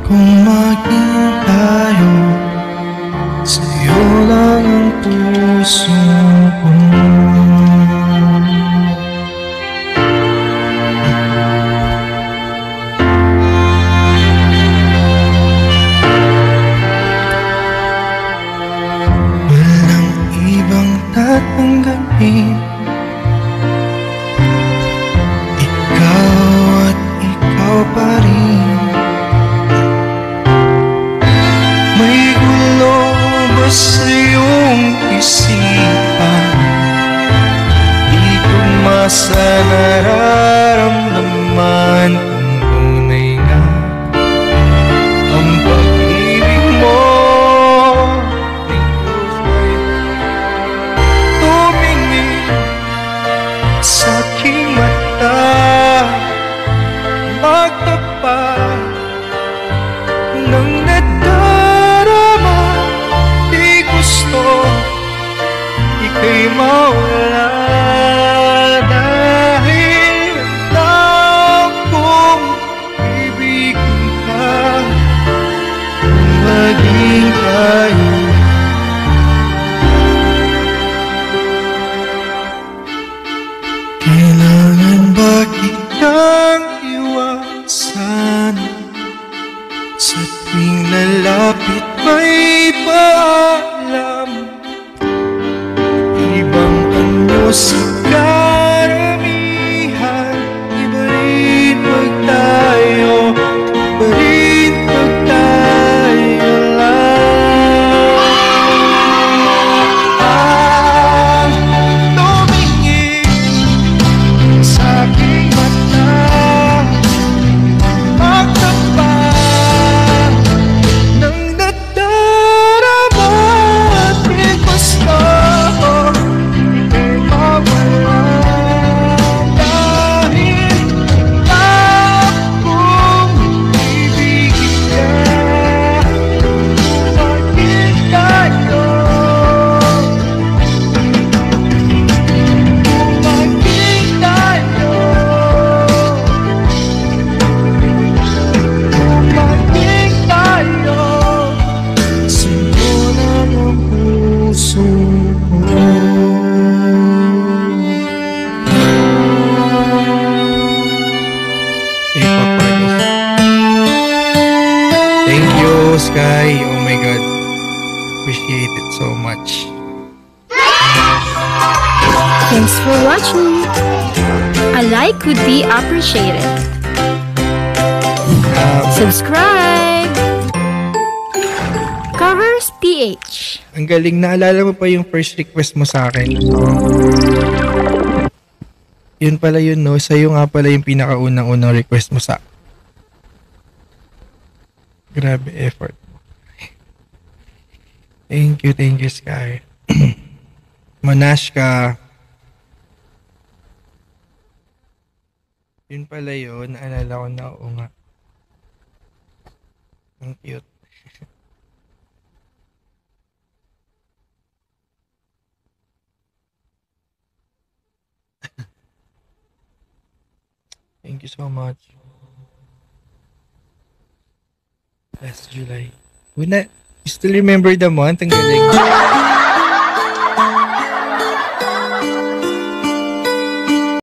kung maging tayo, sa'yo lang ang puso ko. Walang ibang tatanggapin, ikaw at ikaw pa rin. May gulo ba sa iyong isipan? Di ko masa nararamdaman kung tunay nga ang pag-ibig mo. Tumingin sa aking mata, magtapat ng nadarama. Di gusto ika'y mawala, dahil alam kong ibigin ka kung maging tayo. Kailangan ba kitang iwasan? Sa tuwing lalapit may paalam, ibang anyo sa karamihan. Iba rin pag tayo, iba rin pag tayo lang. Tumingin sa aking mata, magtapat ng nadarama. Di gusto ika'y mawala, dahil alam kong ibigin ka kung maging tayo, kung maging tayo, kung maging tayo. Sa'yo lang ang puso ko. Thank you, Sky. Oh my God. Appreciate it so much. Thanks for watching. A like would be appreciated. Subscribe. Covers PH. Ang galing, naalala mo pa yung first request mo sa akin. So, yun pala yun, no? Sa'yo nga pala yung pinakaunang-unang request mo sa... Grabe effort mo. Thank you, Sky. Monash ka. Yun pala yun, naalala ko na, oo nga. Ang cute. Thank you so much. Last July. You still remember the month? Ang galing.